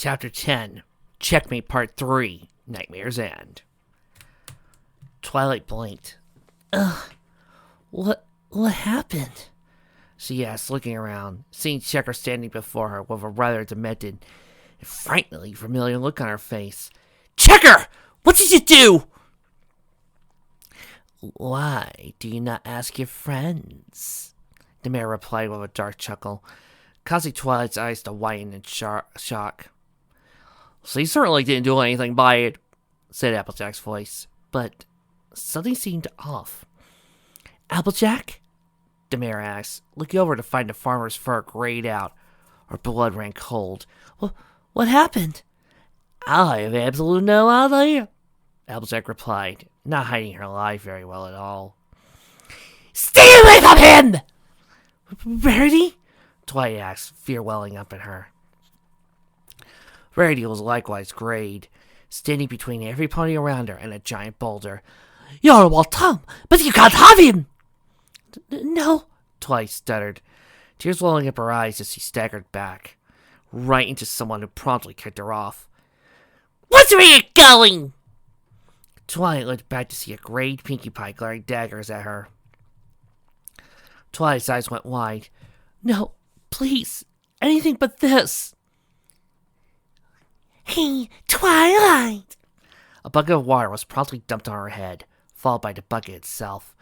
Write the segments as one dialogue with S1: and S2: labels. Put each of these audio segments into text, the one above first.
S1: Chapter 10, Checkmate Part 3, Nightmare's End. Twilight blinked. What happened? She asked, looking around, seeing Checker standing before her with a rather demented and frighteningly familiar look on her face. Checker! What did you do? Why do you not ask your friends? The mayor replied with a dark chuckle, causing Twilight's eyes to widen in shock. She certainly didn't do anything by it, said Applejack's voice, but something seemed off. Applejack? The mayor asked, looking over to find the farmer's fur grayed out. Her blood ran cold. What happened? I have absolutely no idea, Applejack replied, not hiding her lie very well at all. Stay away from him! Rarity? Twilight asked, fear welling up in her. Rarity was likewise grayed, standing between every pony around her and a giant boulder. You're welcome, but you can't have him! No, Twilight stuttered, tears welling up her eyes as she staggered back, right into someone who promptly kicked her off. What's where you're going? Twilight looked back to see a grayed Pinkie Pie glaring daggers at her. Twilight's eyes went wide. No, please, anything but this. Hey, Twilight! A bucket of water was promptly dumped on her head, followed by the bucket itself.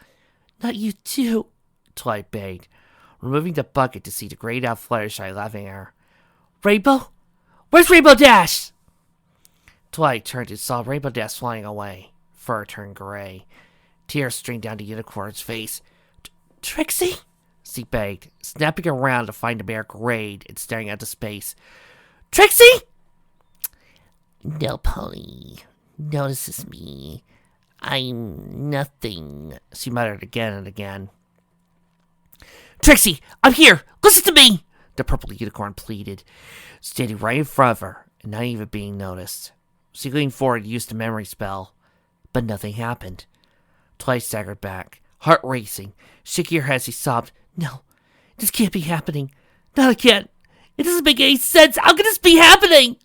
S1: Not you too, Twilight begged, removing the bucket to see the grayed out Fluttershy laughing at her. Rainbow? Where's Rainbow Dash? Twilight turned and saw Rainbow Dash flying away. Fur turned gray. Tears streamed down the unicorn's face. Trixie? She begged, snapping around to find the bear grayed and staring out to space. Trixie? No pony notices me. I'm nothing, she muttered again and again. Trixie, I'm here! Listen to me! The purple unicorn pleaded, standing right in front of her and not even being noticed. She leaned forward and used the memory spell, but nothing happened. Twilight staggered back, heart racing, shaking her head as she sobbed. No, this can't be happening. Not again. It doesn't make any sense. How could this be happening?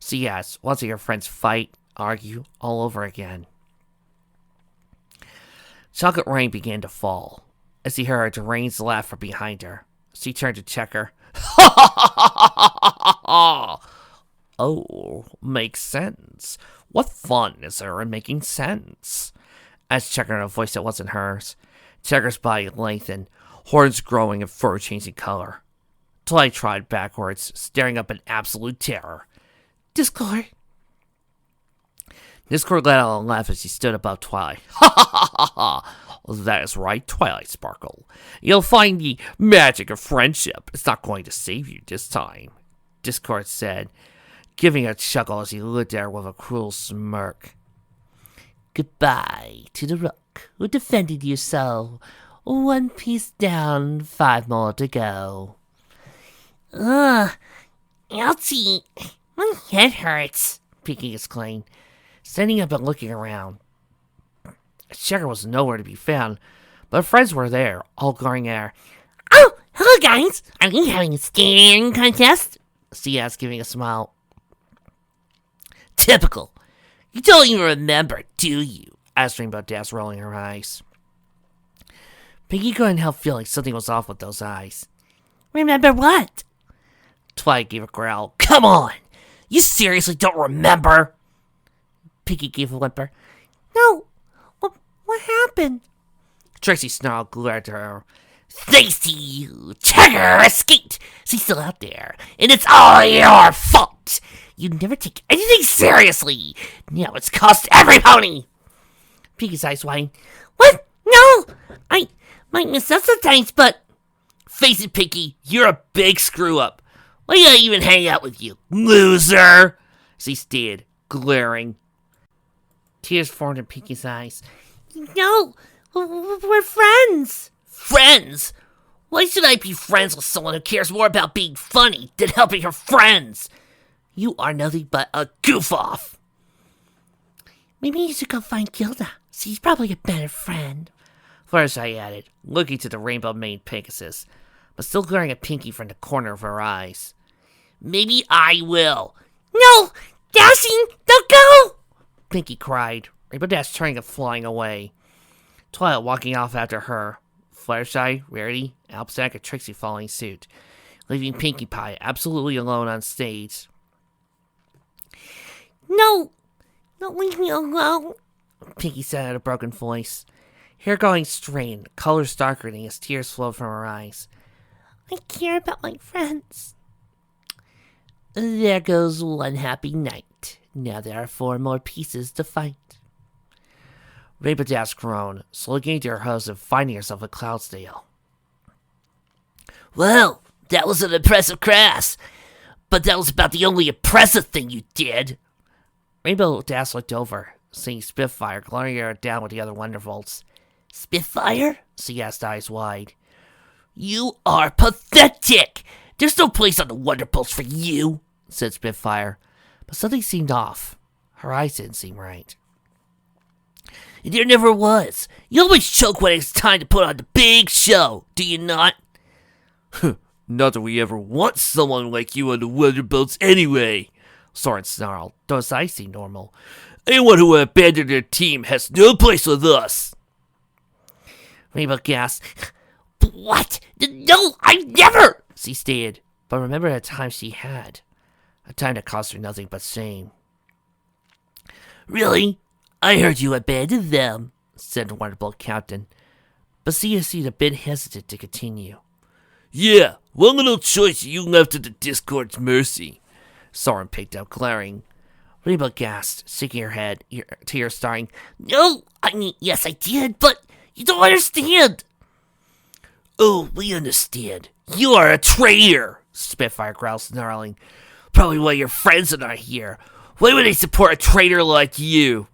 S1: She asked, watching her friends fight, argue, all over again. Chocolate rain began to fall. As she heard the rain's laugh from behind her, she turned to Checker. Oh, makes sense. What fun is there in making sense? Asked Checker in a voice that wasn't hers. Checker's body lengthened, horns growing and fur changing color. Twilight trotted backwards, staring up in absolute terror. Discord let out a laugh as he stood above Twilight. That is right, Twilight Sparkle. You'll find the magic of friendship. It's not going to save you this time, Discord said, giving a chuckle as he looked at her with a cruel smirk. Goodbye to the rook who defended you so. One piece down, 5 more to go. Ouchie, my head hurts, Pinkie exclaimed, standing up and looking around. Checker was nowhere to be found, but her friends were there, all glaring at her. Oh, hello guys! Are you having a staring contest? She asked, giving a smile. Typical. You don't even remember, do you? Asked Rainbow Dash, rolling her eyes. Pinkie couldn't help feeling something was off with those eyes. Remember what? Twilight gave a growl. Come on! You seriously don't remember? Pinkie gave a whimper. No. What happened? Trixie snarled, glared at her. Thanks to you, Checker escaped. She's still out there, and it's all your fault. You never take anything seriously. Now it's cost every pony. Pinkie's eyes widened. What? No! I might miss out sometimes, but... Face it, Pinkie, you're a big screw-up. Why do I even hang out with you, loser? She stared, glaring. Tears formed in Pinkie's eyes. No, we're friends. Friends? Why should I be friends with someone who cares more about being funny than helping her friends? You are nothing but a goof-off. Maybe you should go find Gilda. She's probably a better friend. Fluttershy added, looking to the rainbow-maned Pegasus, but still glaring at Pinkie from the corner of her eyes. Maybe I will. No! Dashing! Don't go! Pinky cried. Rainbow Dash turning and flying away. Twilight walking off after her. Fluttershy, Rarity, Alpsack, and Trixie following suit, leaving Pinkie Pie absolutely alone on stage. No! Don't leave me alone, Pinkie said in a broken voice. Hair going strained, colors darkening as tears flowed from her eyes. I care about my friends. There goes one happy night. Now there are 4 more pieces to fight. Rainbow Dash groaned, slowly getting to her hose and finding herself at Cloudsdale. Well, that was an impressive crash, but that was about the only impressive thing you did. Rainbow Dash looked over, seeing Spitfire glaring her down with the other Wonderbolts. Spitfire? She asked, eyes wide. You are pathetic! There's no place on the Wonderbolts for you, said Spitfire. But something seemed off. Her eyes didn't seem right. There never was. You always choke when it's time to put on the big show, do you not? Not that we ever want someone like you on the Wonderbolts anyway, Soren snarled, though his eyes seemed normal. Anyone who would abandon their team has no place with us. Rainbow gasped. What? No, I never! She stated, but remembered a time she had. A time that cost her nothing but shame. Really? I heard you abandoned them, said the Wonderbolt Captain, but Sia seemed a bit hesitant to continue. Yeah, one little choice you left to the Discord's mercy, Soren picked up, glaring. Rainbow gasped, shaking her head, tears starting. No, I mean, yes I did, but you don't understand. Oh, we understand. You are a traitor, Spitfire growled, snarling. Probably why your friends are not here. Why would they support a traitor like you?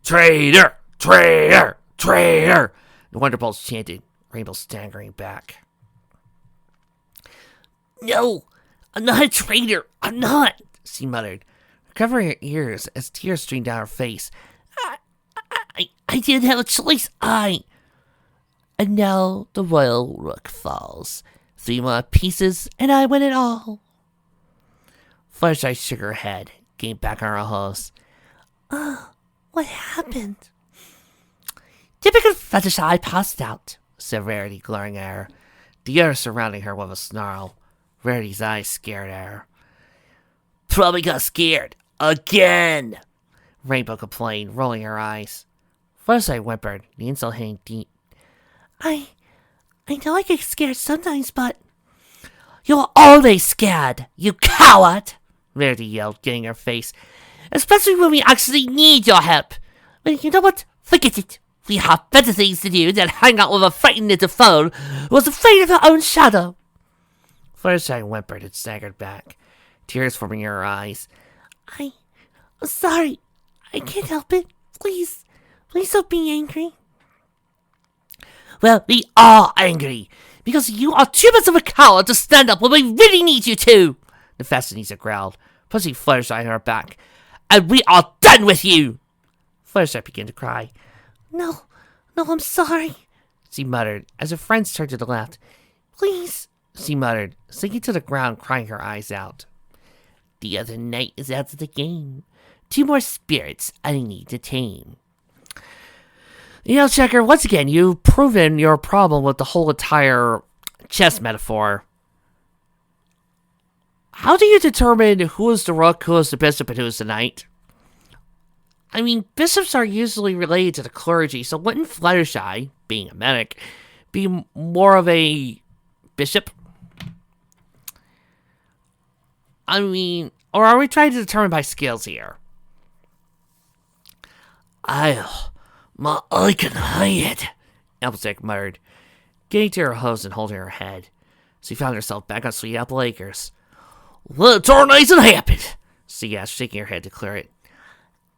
S1: Traitor! Traitor! Traitor! The Wonderbolts chanted, Rainbow staggering back. No, I'm not a traitor. I'm not, she muttered, covering her ears as tears streamed down her face. I didn't have a choice. And now the royal rook falls. 3 more pieces, and I win it all. Fluttershy shook her head, getting back on her hose. What happened? Typical Fluttershy passed out, said Rarity, glaring at her, the others surrounding her with a snarl. Rarity's eyes scared at her. Probably got scared. Again! Rainbow complained, rolling her eyes. Fluttershy whimpered, the insult hitting deep. I know I get scared sometimes, but... You're always scared, you coward! Rarity yelled, getting her face. Especially when we actually need your help. But you know what? Forget it. We have better things to do than hang out with a frightened little fool who was afraid of her own shadow. Fluttershy whimpered and staggered back, tears forming in her eyes. I'm sorry. I can't help it. Please don't be angry. Well, we are angry, because you are too much of a coward to stand up when we really need you to, the Fashionista growled, pushing Fluttershy on her back. And we are done with you! Fluttershy began to cry. No, I'm sorry, she muttered, as her friends turned to the left. Please, she muttered, sinking to the ground, crying her eyes out. The other night is out of the game. 2 more spirits I need to tame. You know, Checker, once again, you've proven your problem with the whole entire chess metaphor. How do you determine who is the rook, who is the bishop, and who is the knight? I mean, bishops are usually related to the clergy, so wouldn't Fluttershy, being a medic, be more of a bishop? I mean, or are we trying to determine by skills here? I can hide, Applejack muttered, getting to her hose and holding her head. She found herself back on Sweet Apple Acres. What tornado happened? She asked, shaking her head to clear it.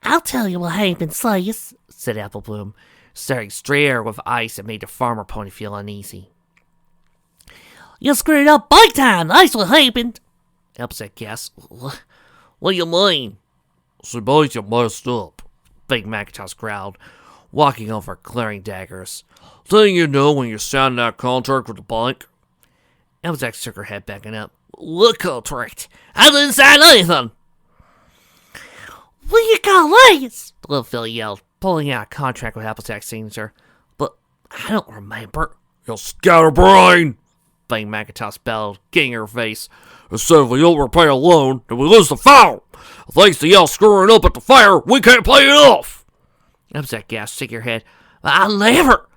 S1: I'll tell you what happened, Slice, said Apple Bloom, staring straight at her with eyes that made the farmer pony feel uneasy. You screwed up big time, that's what happened, Applejack gasped. What do you mean? She might have messed up, Big Macintosh growled, walking over, glaring daggers. Thing you know when you signed that contract with the bank? Applejack shook her head, backing up. What contract? I didn't sign anything! What you got, Liz? The little filly yelled, pulling out a contract with Applejack's signature. But I don't remember.
S2: You scatterbrain!
S1: Bang McIntosh bellowed, getting in her face.
S2: I said if we don't repay a loan, then we lose the foul. Thanks to y'all screwing up at the fire, we can't pay it off.
S1: Applejack gasped, shaking her head. I'll never.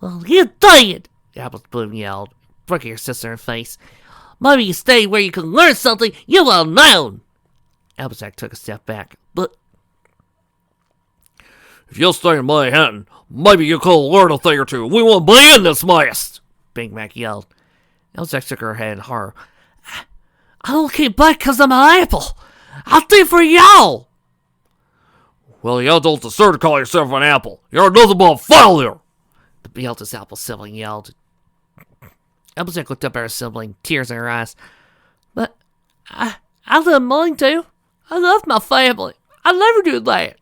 S1: Well, you did, Applejack yelled, breaking her sister in the face. Maybe you stay where you can learn something you will know. Applejack took a step back. But
S2: if you'll stay in Manhattan, maybe you could learn a thing or two. We won't be in this mess.
S1: Big Mac yelled. Applejack shook her head in horror. I don't came back because I'm an apple. I'll do it for y'all.
S2: Well, y'all don't deserve to call yourself an apple. You're nothing but a failure.
S1: The eldest apple sibling yelled. Applejack looked up at her sibling, tears in her eyes. But I didn't mind to. I love my family. I'll never do that.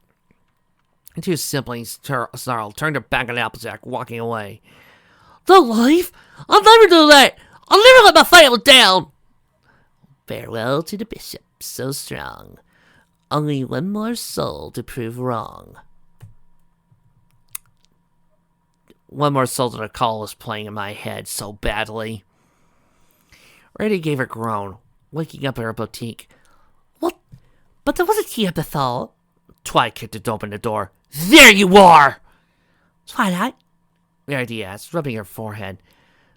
S1: The two siblings snarled, turned their back on Applejack, walking away. Don't leave. I'll never do that. I'll never let my family down. Farewell to the bishop, so strong. Only one more soul to prove wrong. One more soul to the call was playing in my head so badly. Rarity gave a groan, waking up in her boutique. What? But there was a tea at the thaw. Twilight kicked it open the door. There you are! Twilight? Rarity asked, rubbing her forehead.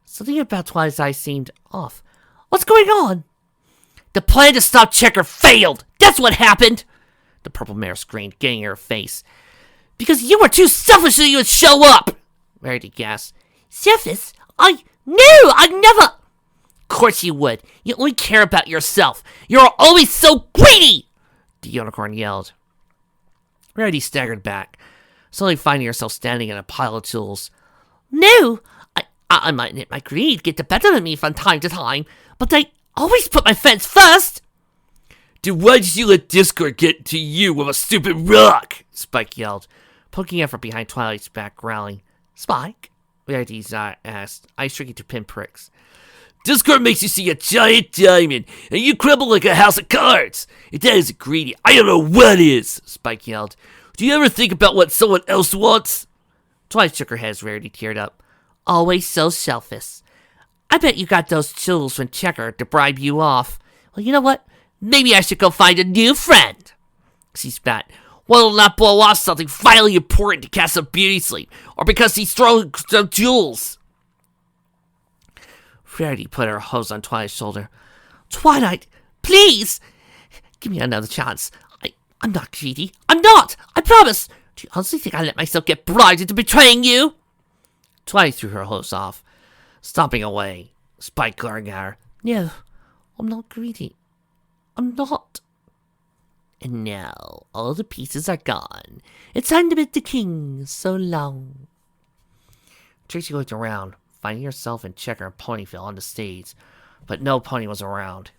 S1: Something about Twilight's eyes seemed off. What's going on? The plan to stop Checker failed! That's what happened! The purple mare screamed, getting in her face. Because you were too selfish that you would show up! Rarity gasped. Selfish? I never... Of course you would. You only care about yourself. You're always so greedy! The unicorn yelled. Rarity staggered back, suddenly finding herself standing in a pile of tools. No! I might admit my greed get the better of me from time to time, but I always put my fence first!
S2: Then why did you let Discord get to you with a stupid rock?
S1: Spike yelled, poking out from behind Twilight's back, growling. Spike? Rarity asked, eyes shrinking to pinpricks.
S2: Discord makes you see a giant diamond, and you crumble like a house of cards. If that isn't greedy, I don't know what is, Spike yelled. Do you ever think about what someone else wants?
S1: Twilight shook her head as Rarity teared up. Always so selfish. I bet you got those tools from Checker to bribe you off. Well, you know what? Maybe I should go find a new friend. She spat. What'll not blow off something vitally important to cast a beauty sleep, or because he's throwing some jewels? Rarity put her hose on Twilight's shoulder. Twilight, please! Give me another chance. I'm not greedy. I'm not! I promise! Do you honestly think I let myself get bribed into betraying you? Twilight threw her hose off, stomping away, Spike glaring at her. No, I'm not greedy. I'm not. And now, all the pieces are gone. It's time to bid the king so long. Trixie looked around, finding herself in Checker and Ponyville on the stage, but no pony was around.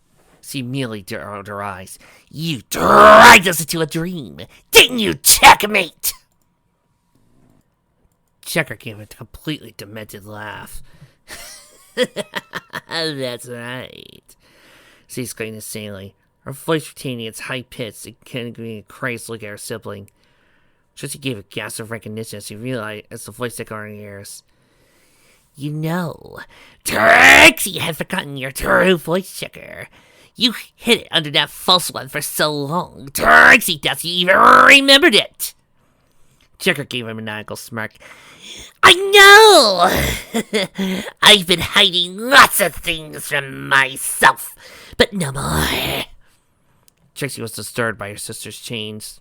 S1: She immediately rolled her eyes. You dragged us into a dream, didn't you, checkmate? Checker gave a completely demented laugh. That's right. She exclaimed insanely, her voice retaining its high pitch and giving a crazed look at her sibling. Trixie gave a gasp of recognition as she realized as the voice echoed in her ears. You know, Trixie had forgotten your true voice, Checker. You hid it under that false one for so long. Trixie doesn't even remembered it. Checker gave him a maniacal smirk. I know! I've been hiding lots of things from myself, but no more. Trixie was disturbed by her sister's change.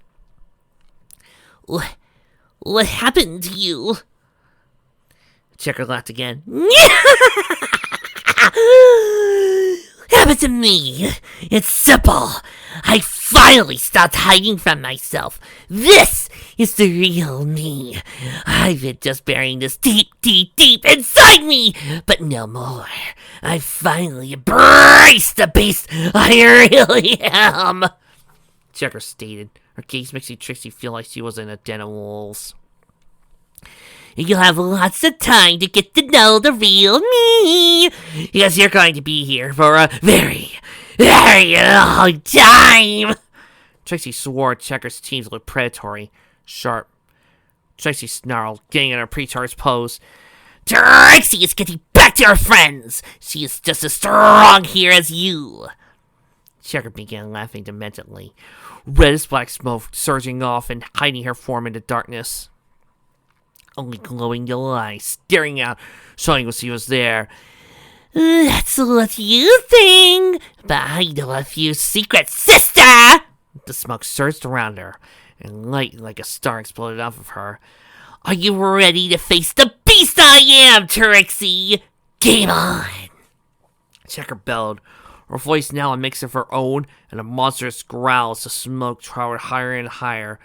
S1: What happened to you? Checker laughed again. Happened to me. It's simple. I finally stopped hiding from myself. This is the real me. I've been just burying this deep, deep, deep inside me, but no more. I finally embraced the beast I really am. Checker stated, her gaze making Trixie feel like she was in a den of wolves. You'll have lots of time to get to know the real me, because you're going to be here for a very, very long time. Trixie swore Checker's teams looked predatory, sharp. Trixie snarled, getting in her pre-charged pose. Trixie is getting back to her friends! She is just as strong here as you! Checker began laughing dementedly, red as black smoke surging off and hiding her form in the darkness. Only glowing yellow eyes staring out, showing she was there. That's what you think, but I know a few secrets, sister! The smoke surged around her, and light like a star exploded off of her. Are you ready to face the beast I am, Trixie? Game on! Checker bellowed, her voice now a mix of her own and a monstrous growl as the smoke towered higher and higher,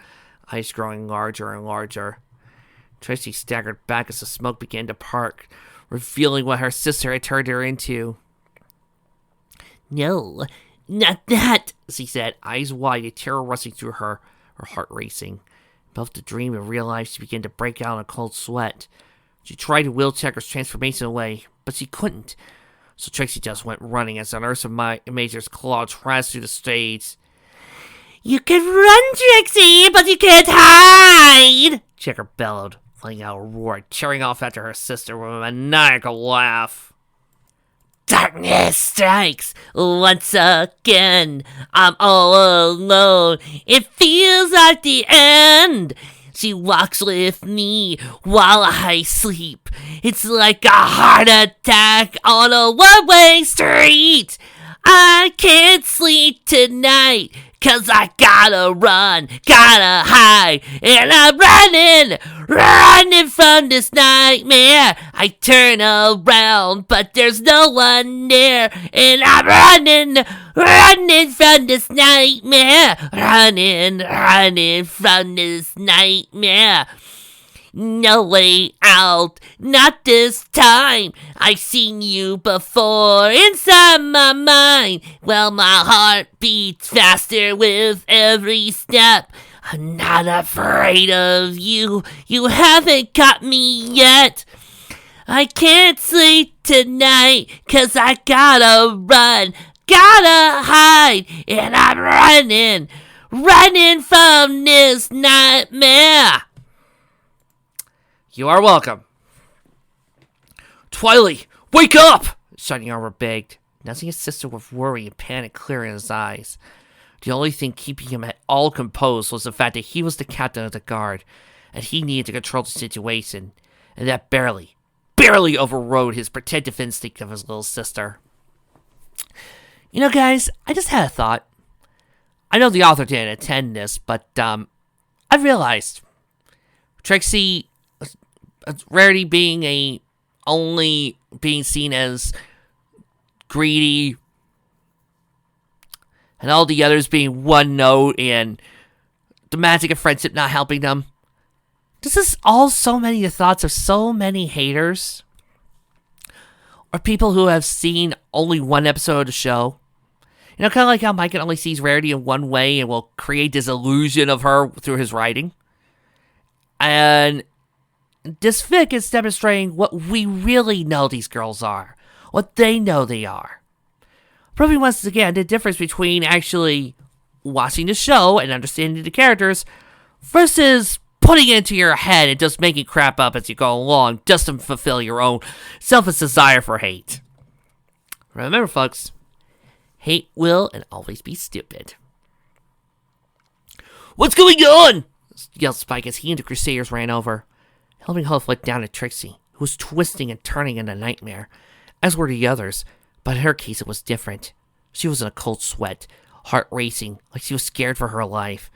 S1: eyes growing larger and larger. Trixie staggered back as the smoke began to part, revealing what her sister had turned her into. No, not that, she said, eyes wide, a terror rushing through her heart racing. Both the dream and real life, she began to break out in a cold sweat. She tried to will Checker's transformation away, but she couldn't. So Trixie just went running as an Ursa Major's claw thrashed through the stage. You can run, Trixie, but you can't hide! Checker bellowed, letting out a roar, tearing off after her sister with a maniacal laugh. Darkness strikes once again. I'm all alone. It feels like the end. She walks with me while I sleep. It's like a heart attack on a one-way street. I can't sleep tonight, 'cause I gotta run, gotta hide, and I'm running from this nightmare. I turn around, but there's no one there, and I'm running from this nightmare, running from this nightmare. No way out, not this time. I've seen you before inside my mind. Well, my heart beats faster with every step. I'm not afraid of you. You haven't got me yet. I can't sleep tonight, 'cause I gotta run, gotta hide, and I'm running from this nightmare. You are welcome.
S2: Twilight, wake up!
S1: Shining Armor begged, nuzzling his sister with worry and panic clear in his eyes. The only thing keeping him at all composed was the fact that he was the captain of the guard, and he needed to control the situation, and that barely overrode his protective instinct of his little sister. You know, guys, I just had a thought. I know the author didn't intend this, but I realized Trixie, Rarity being only being seen as greedy, and all the others being one note, and the magic of friendship not helping them. This is all so many the thoughts of so many haters, or people who have seen only one episode of the show. You know, kind of like how Mike only sees Rarity in one way and will create this illusion of her through his writing. And this fic is demonstrating what we really know these girls are, what they know they are. Proving once again the difference between actually watching the show and understanding the characters versus putting it into your head and just making crap up as you go along just to fulfill your own selfish desire for hate. Remember, folks, hate will and always be stupid.
S2: What's going on?
S1: Yelled Spike as he and the Crusaders ran over. Helping Hope looked down at Trixie, who was twisting and turning in a nightmare, as were the others, but in her case it was different. She was in a cold sweat, heart racing, like she was scared for her life.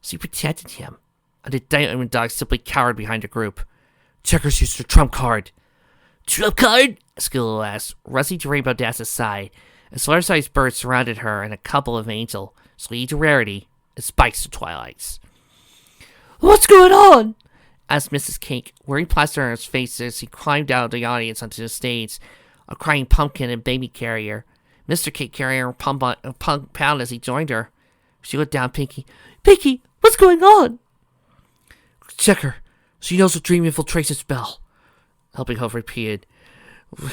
S1: She protected him, and the Diamond Dog simply cowered behind the group. Checkers used her trump card.
S2: Trump card?
S1: Skillo asked, rushing to Rainbow Dash's side. A star-sized bird surrounded her and a couple of Angel, Slee to Rarity, and Spikes to Twilights.
S2: What's going on?
S1: Asked Mrs. Cake, wearing plaster on his face as he climbed out of the audience onto the stage, a crying pumpkin and baby carrier. Mr. Cake carrying her pound as he joined her. She looked down at Pinky. Pinky, what's going on?
S2: Checker. She knows the dream infiltration spell.
S1: Helping Hope repeated,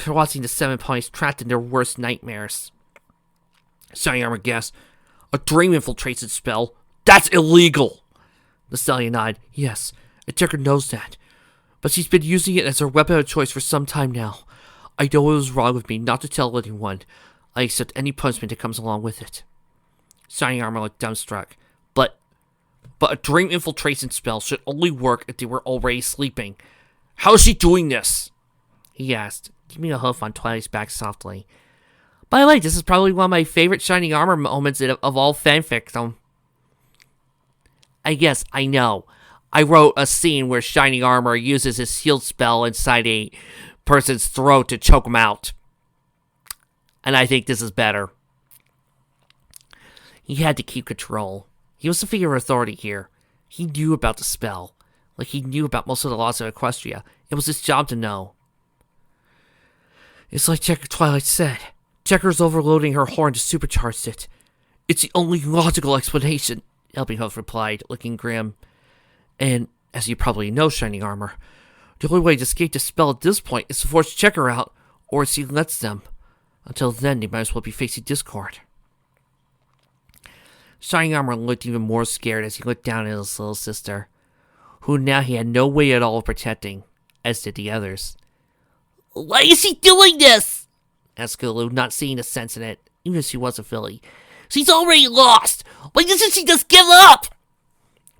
S1: watching the 7 ponies trapped in their worst nightmares.
S2: Shining Armor gasped. A dream infiltration spell? That's illegal.
S1: The stallion nodded. Yes, and Checker knows that. But she's been using it as her weapon of choice for some time now. I know it was wrong of me not to tell anyone. I accept any punishment that comes along with it. Shining Armor looked dumbstruck. But a dream infiltration spell should only work if they were already sleeping.
S2: How is she doing this?
S1: He asked, keeping a hoof on Twilight's back softly. By the way, this is probably one of my favorite Shining Armor moments of all fanfic. Yes, I know. I wrote a scene where Shining Armor uses his shield spell inside a person's throat to choke him out. And I think this is better. He had to keep control. He was the figure of authority here. He knew about the spell. Like he knew about most of the laws of Equestria. It was his job to know. It's like Twilight said. Checker's overloading her horn to supercharge it. It's the only logical explanation, Helping Hoof replied, looking grim. And, as you probably know, Shining Armor, the only way to escape the spell at this point is to force Checker out, or as he lets them. Until then, they might as well be facing discord. Shining Armor looked even more scared as he looked down at his little sister, who now he had no way at all of protecting, as did the others.
S2: Why is she doing this?
S1: Asked Gulu, not seeing the sense in it, even if she was a filly.
S2: She's already lost. Why doesn't she just give up?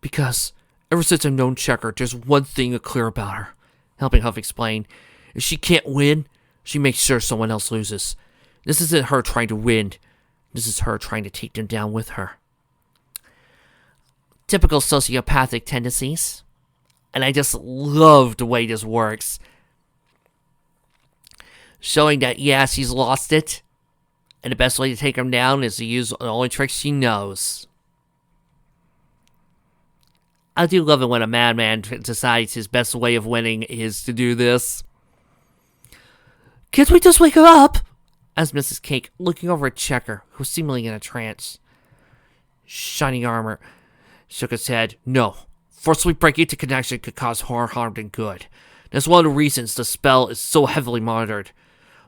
S1: Because ever since I've known Checker, there's one thing clear about her. Helping Huff explain. If she can't win, she makes sure someone else loses. This isn't her trying to win. This is her trying to take them down with her. Typical sociopathic tendencies. And I just love the way this works. Showing that, yeah, she's lost it. And the best way to take him down is to use the only trick she knows. I do love it when a madman decides his best way of winning is to do this. Can't we just wake her up? Asked Mrs. Cake, looking over at Checker, who was seemingly in a trance. Shining Armor shook his head. No. Forcibly breaking into connection could cause more harm than good. That's one of the reasons the spell is so heavily monitored.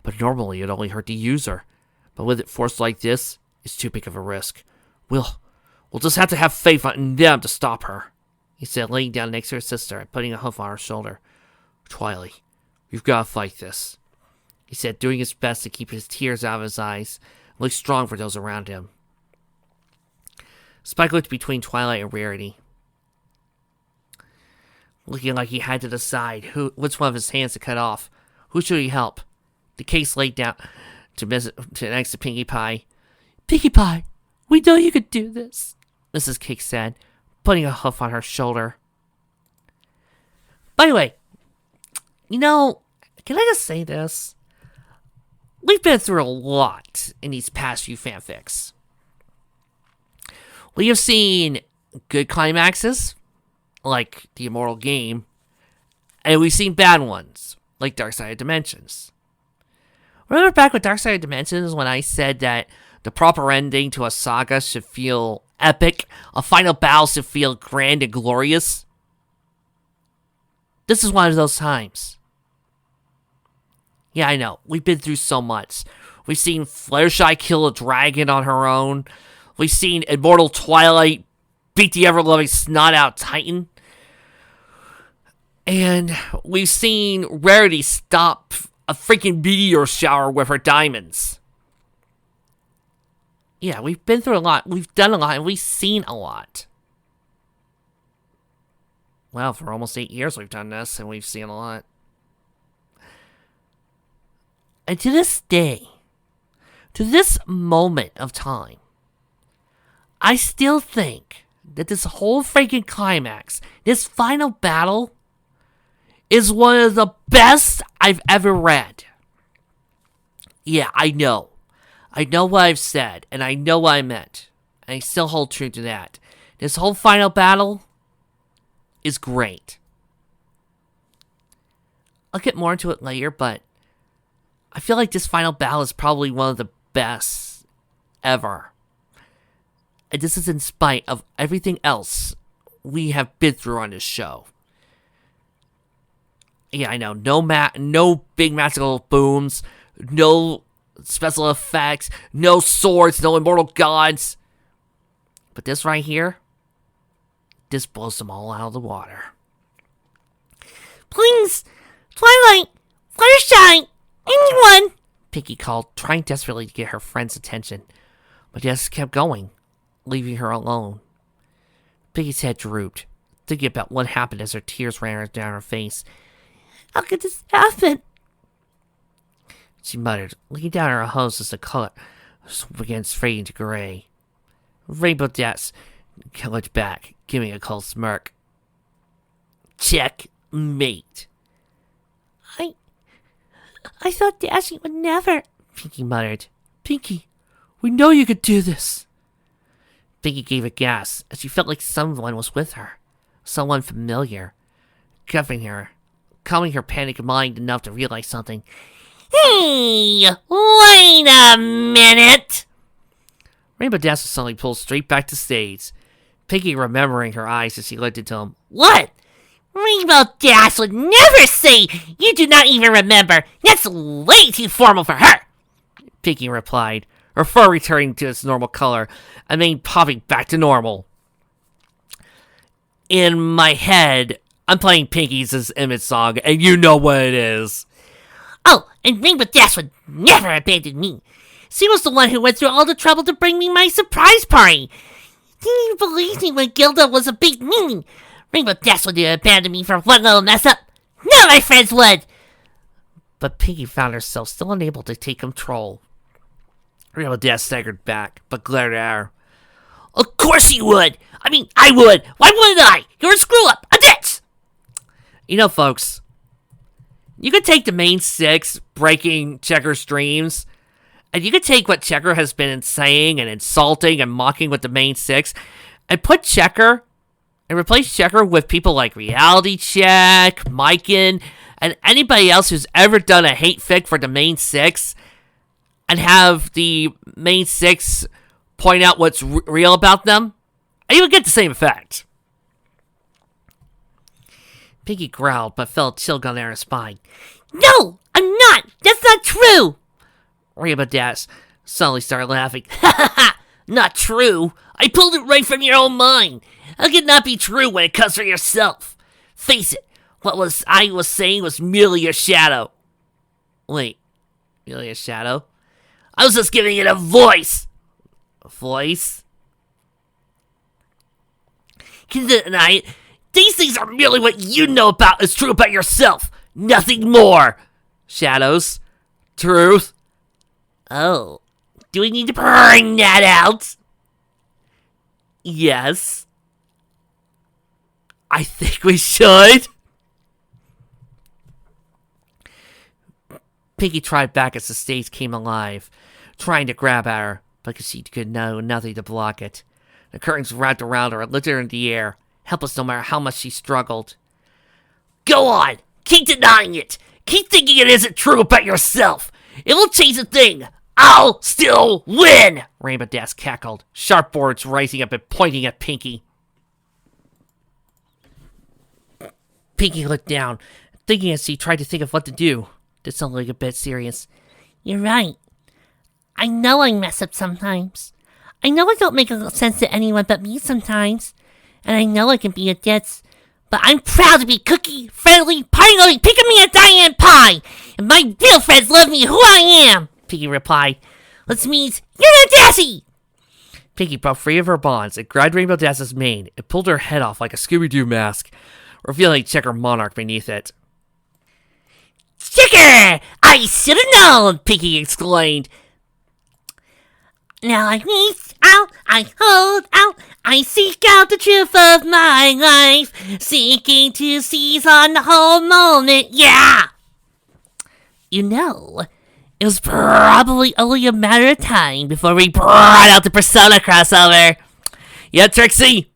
S1: But normally it only hurt the user. But with it forced like this, it's too big of a risk. We'll just have to have faith in them to stop her, he said, laying down next to her sister and putting a hoof on her shoulder. Twilight, we've got to fight this, he said, doing his best to keep his tears out of his eyes and look strong for those around him. Spike looked between Twilight and Rarity, looking like he had to decide which one of his hands to cut off. Who should he help? The case laid down to next to Pinkie Pie. Pinkie Pie, we know you could do this, Mrs. Cake said, putting a hoof on her shoulder. By the way, can I just say this? We've been through a lot in these past few fanfics. We have seen good climaxes, like the Immortal Game, and we've seen bad ones, like Dark Side of Dimensions. Remember back with Dark Side of Dimensions when I said that the proper ending to a saga should feel epic, a final battle should feel grand and glorious? This is one of those times. Yeah, I know. We've been through so much. We've seen Fluttershy kill a dragon on her own. We've seen Immortal Twilight beat the ever-loving snot-out Titan. And we've seen Rarity stop a freaking meteor shower with her diamonds. Yeah, we've been through a lot. We've done a lot, and we've seen a lot. Well, for almost 8 years we've done this, and we've seen a lot. And to this day, to this moment of time, I still think that this whole freaking climax, this final battle, is one of the best I've ever read. Yeah, I know. I know what I've said, and I know what I meant. And I still hold true to that. This whole final battle is great. I'll get more into it later, but I feel like this final battle is probably one of the best ever. And this is in spite of everything else we have been through on this show. Yeah, I know. No big magical booms. No special effects. No swords. No immortal gods. But this right here, This blows them all out of the water.
S3: Please, Twilight, Fluttershy, anyone!
S1: Pinkie called, trying desperately to get her friend's attention. But Des kept going, leaving her alone. Pinkie's head drooped, thinking about what happened as her tears ran down her face.
S3: How could this happen?
S1: She muttered, looking down at her hose as the color began fading to gray. Rainbow Dash looked back, giving a cold smirk. Checkmate.
S3: I thought Dashie would never.
S1: Pinkie muttered. Pinkie, we know you could do this. Pinkie gave a gasp as she felt like someone was with her. Someone familiar. Covering her. Calming her panicked mind enough to realize something.
S3: Hey, wait a minute!
S1: Rainbow Dash was suddenly pulled straight back to stage. Pinkie remembering her eyes as she looked into him.
S3: What? Rainbow Dash would never say you do not even remember. That's way too formal for her.
S1: Pinkie replied, her fur returning to its normal color, and mane popping back to normal. In my head, I'm playing Pinkie's image song, and you know what it is.
S3: Oh, and Rainbow Dash would never abandon me. She was the one who went through all the trouble to bring me my surprise party. Didn't even believe me when Gilda was a big meanie. Rainbow Dash would abandon me for one little mess up. None of my friends would.
S1: But Pinkie found herself still unable to take control. Rainbow Dash staggered back, but glared at her.
S3: Of course you would. I mean, I would. Why wouldn't I? You're a screw-up. A ditch.
S1: You know, folks, you could take the main six, breaking Checker's dreams, and you could take what Checker has been saying and insulting and mocking with the main six, and put Checker, and replace Checker with people like Reality Check, Myken, and anybody else who's ever done a hate fic for the main six, and have the main six point out what's real about them, and you would get the same effect. Pinkie growled, but felt a chill down her spine.
S3: No, I'm not. That's not true.
S1: Rainbow Dash suddenly started laughing. Ha ha ha! Not true. I pulled it right from your own mind. How could it not be true when it comes from yourself? Face it, I was saying was merely a shadow. Wait, merely a shadow? I was just giving it a voice. A voice? Can you deny it? These things are merely what you know about is true about yourself. Nothing more. Shadows. Truth. Oh. Do we need to bring that out? Yes. I think we should. Pinkie tried back as the stage came alive, trying to grab at her, but she could know nothing to block it. The curtains wrapped around her and lifted her in the air, helpless no matter how much she struggled. Go on! Keep denying it! Keep thinking it isn't true about yourself! It won't change a thing! I'll still win! Rainbow Dash cackled, sharp words rising up and pointing at Pinkie. Pinkie looked down, thinking as she tried to think of what to do. This sounded like a bit serious.
S3: You're right. I know I mess up sometimes. I know I don't make sense to anyone but me sometimes. And I know I can be a ditz. But I'm proud to be cookie, friendly, party-loving, pick-a-me-a Diane Pie. And my real friends love me who I am, Pinkie replied. Which means you're not Dashie!
S1: Pinkie broke free of her bonds and grabbed Rainbow Dash's mane and pulled her head off like a Scooby-Doo mask, revealing Checker Monarch beneath it.
S3: Checker! I should have known, Pinkie exclaimed. Now I reach out, I hold out, I seek out the truth of my life, seeking to seize on the whole moment, yeah! You know, it was probably only a matter of time before we brought out the Persona crossover.
S1: Yeah, Trixie?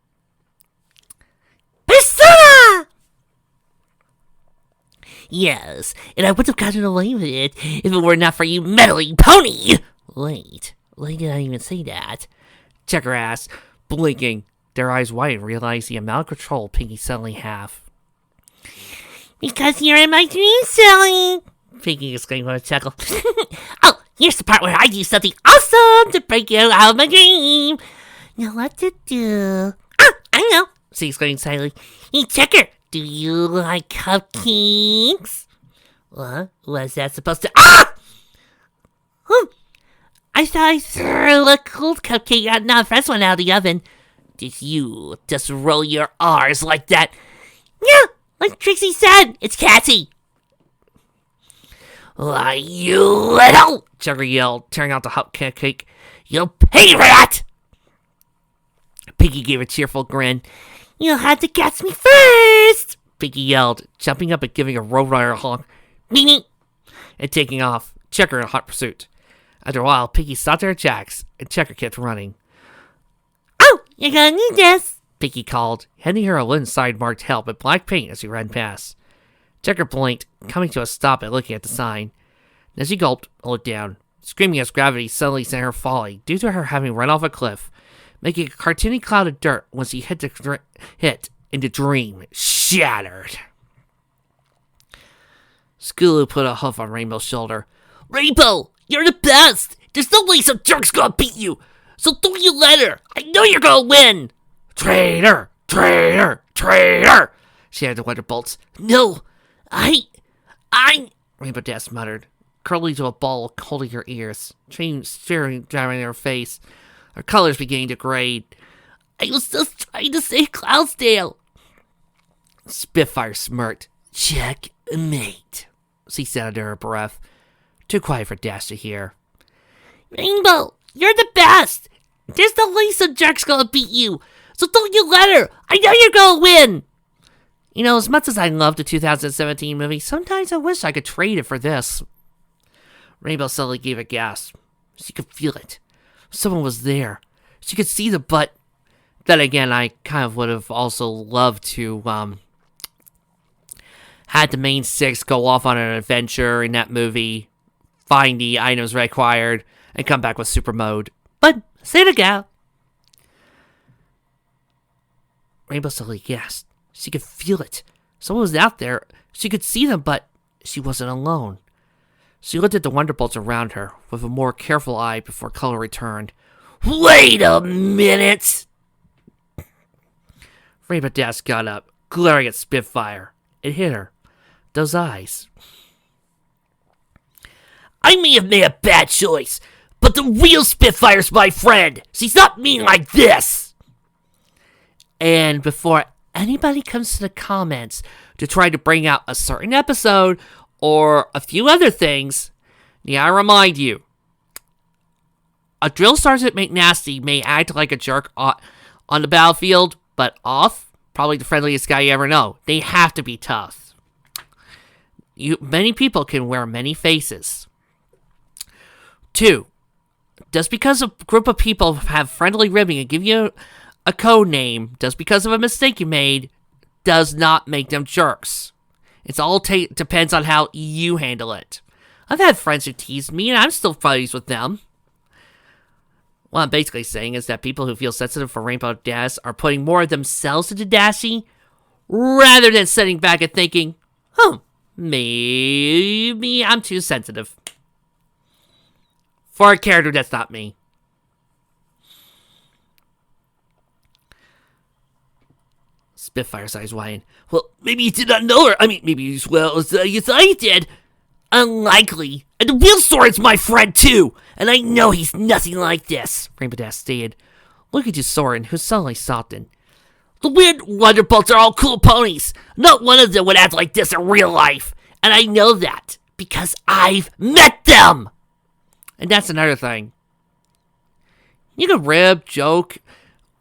S3: Persona! Yes, and I would have gotten away with it if it were not for you meddling pony! Wait, why did I even say that?
S1: Checker asked, blinking, their eyes wide, realizing the amount of control Pinkie suddenly have.
S3: Because you're in my dream, silly! Pinkie exclaimed with a chuckle. Oh, here's the part where I do something awesome to break you out of my dream! Now what to do? Ah, I know! she exclaimed silently. Hey, Checker, do you like cupcakes? What was that supposed to... Ah! I thought I threw a cold cupcake out, not a fresh one, out of the oven. Did you just roll your R's like that? Yeah, like Trixie said, it's catchy.
S2: Why, you little...
S1: Checker yelled, tearing out the hot cake.
S2: You'll pay for that!
S1: Piggy gave a cheerful grin.
S3: You'll have to catch me first,
S1: Piggy yelled, jumping up and giving a Roadrunner a honk.
S3: Meanie.
S1: And taking off, Checker in hot pursuit. After a while, Piggy stopped at her jacks, and Checker kept running.
S3: Oh, you're gonna need this,
S1: Piggy called, handing her a wooden sign marked help in black paint as he ran past. Checker blinked, coming to a stop and looking at the sign. And as she gulped and looked down, screaming as gravity suddenly sent her falling due to her having run off a cliff, making a cartoony cloud of dirt when she hit and the dream shattered. Skulu put a hoof on Rainbow's shoulder.
S2: Rainbow, you're the best! There's no way some jerk's gonna beat you! So don't you let her! I know you're gonna win!
S1: Traitor! Traitor! Traitor! shouted the Wonderbolts.
S2: No,
S1: Rainbow Dash muttered, curling to a ball, holding her ears, staring down in her face, her colors beginning to grade.
S2: I was just trying to save Cloudsdale.
S1: Spitfire smirked. Checkmate, she said under her breath, too quiet for Dash to hear.
S3: Rainbow, you're the best. There's no way some jerk's gonna beat you. So don't you let her. I know you're gonna win.
S1: You know, as much as I love the 2017 movie, sometimes I wish I could trade it for this. Rainbow suddenly gave a gasp. She could feel it. Someone was there. She could see the butt. Then again, I kind of would have also loved to, had the main six go off on an adventure in that movie, find the items required, and come back with super mode. But, say it again. Rainbow suddenly gasped. She could feel it. Someone was out there. She could see them, but she wasn't alone. She looked at the Wonderbolts around her with a more careful eye before color returned.
S2: Wait a minute!
S1: Rainbow Dash got up, glaring at Spitfire. It hit her. Those eyes.
S2: I may have made a bad choice, but the real Spitfire's my friend. She's not mean like this.
S1: And before anybody comes to the comments to try to bring out a certain episode or a few other things, I remind you, a drill sergeant McNasty may act like a jerk on the battlefield, but off, probably the friendliest guy you ever know. They have to be tough. Many people can wear many faces. 2, just because a group of people have friendly ribbing and give you a code name, just because of a mistake you made, does not make them jerks. It's all depends on how you handle it. I've had friends who teased me, and I'm still buddies with them. What I'm basically saying is that people who feel sensitive for Rainbow Dash are putting more of themselves into Dashy, rather than sitting back and thinking, maybe I'm too sensitive. For a character that's not me. Spitfire's eyes widen.
S2: Well, maybe you did not know her. I mean, maybe as well as you thought you did. Unlikely. And the real Soren's my friend, too. And I know he's nothing like this.
S1: Rainbow Dash stated. Looking to Soren, who suddenly softened.
S2: The weird Wonderbolts are all cool ponies. Not one of them would act like this in real life. And I know that because I've met them.
S1: And that's another thing. You can rib, joke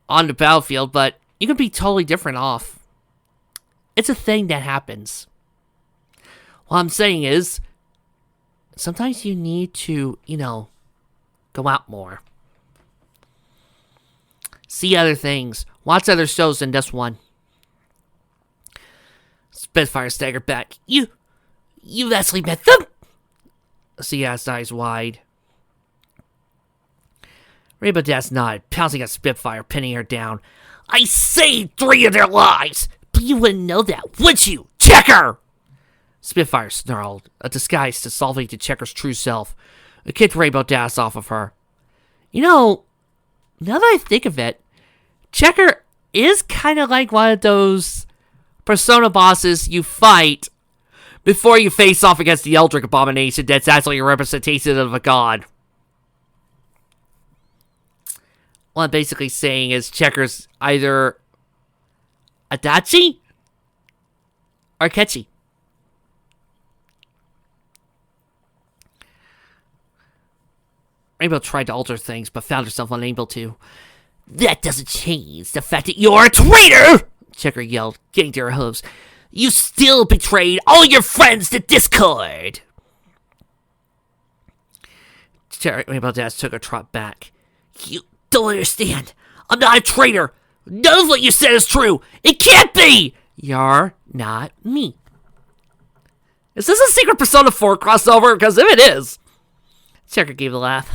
S1: on the battlefield, but you can be totally different off. It's a thing that happens. What I'm saying is, sometimes you need to, go out more. See other things. Watch other shows than this one. Spitfire staggered back.
S2: You've actually met them?
S1: She asked, eyes wide. Rainbow Dash nodded, pouncing at Spitfire, pinning her down.
S2: I saved 3 of their lives, but you wouldn't know that, would you, Checker?
S1: Spitfire snarled, a disguise to solving to Checker's true self. It kicked Rainbow Dash off of her. Now that I think of it, Checker is kind of like one of those Persona bosses you fight before you face off against the Eldritch Abomination that's actually a representation of a god. What I'm basically saying is Checker's either Adachi or Ketchy. Rainbow tried to alter things, but found herself unable to. That doesn't change the fact that you're a traitor! Checker yelled, getting to her hooves. You still betrayed all your friends to Discord! Rainbow Dash took a trot back. You don't understand. I'm not a traitor. None of what you said is true. It can't be! You're not me. Is this a Secret Persona 4 crossover? Because if it is... Checker gave a laugh.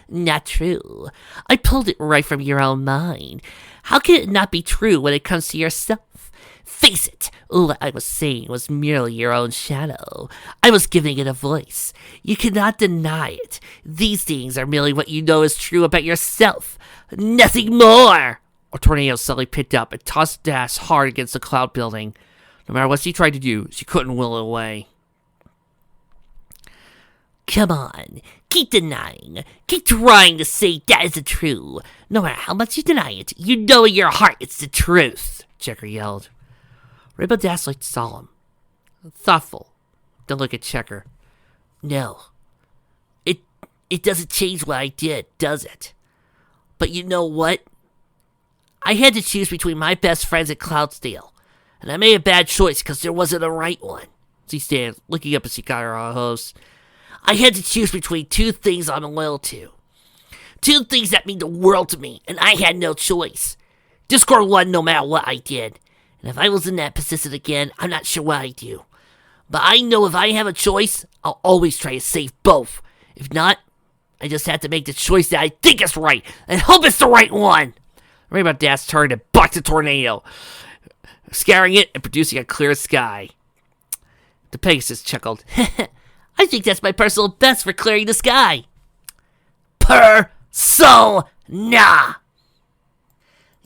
S1: Not true. I pulled it right from your own mind. How can it not be true when it comes to yourself? Face it, what I was saying was merely your own shadow. I was giving it a voice. You cannot deny it. These things are merely what you know is true about yourself. Nothing more! A tornado suddenly picked up and tossed Dash hard against the cloud building. No matter what she tried to do, she couldn't will it away. Come on, keep denying. Keep trying to say that isn't true. No matter how much you deny it, you know in your heart it's the truth, Checker yelled. Rainbow Dash looked solemn, thoughtful. Then look at Checker. No, it doesn't change what I did, does it? But you know what? I had to choose between my best friends at Cloudsdale, and I made a bad choice because there wasn't a right one. She stands, looking up as she got her hose. I had to choose between two things I'm loyal to. Two things that mean the world to me, and I had no choice. Discord won no matter what I did. And if I was in that position again, I'm not sure what I'd do. But I know if I have a choice, I'll always try to save both. If not, I just have to make the choice that I think is right, and hope it's the right one. Rainbow Dash turned and bucked the tornado, scaring it and producing a clear sky. The Pegasus chuckled. I think that's my personal best for clearing the sky. Persona!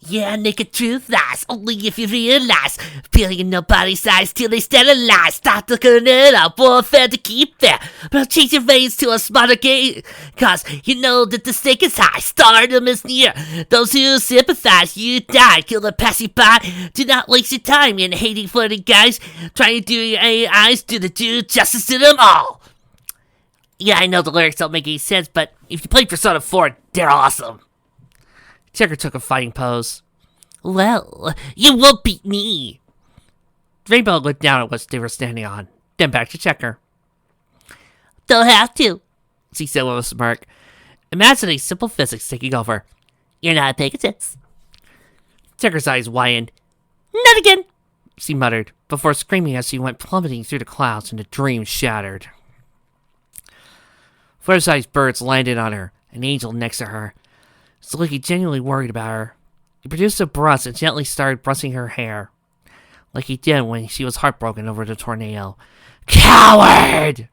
S1: Yeah, naked truth lies, only if you realize. Peeling in nobody's eyes till they sterilize. Start looking it up, warfare to keep there. But change your veins to a smarter game. Cause you know that the stake is high, stardom is near. Those who sympathize, you die. Kill the passing by. Do not waste your time in hating flirting guys. Trying to do your AIs, do justice to them all. Yeah, I know the lyrics don't make any sense, but if you play Persona 4, they're awesome. Checker took a fighting pose. Well, you won't beat me. Rainbow looked down at what they were standing on, then back to Checker. Don't have to, she said with a smirk, imagining simple physics taking over. You're not a Pegasus. Checker's eyes widened. Not again, she muttered, before screaming as she went plummeting through the clouds and the dream shattered. Flare-sized birds landed on her, an angel next to her. So like he genuinely worried about her. He produced a brush and gently started brushing her hair, like he did when she was heartbroken over the tornado. Coward!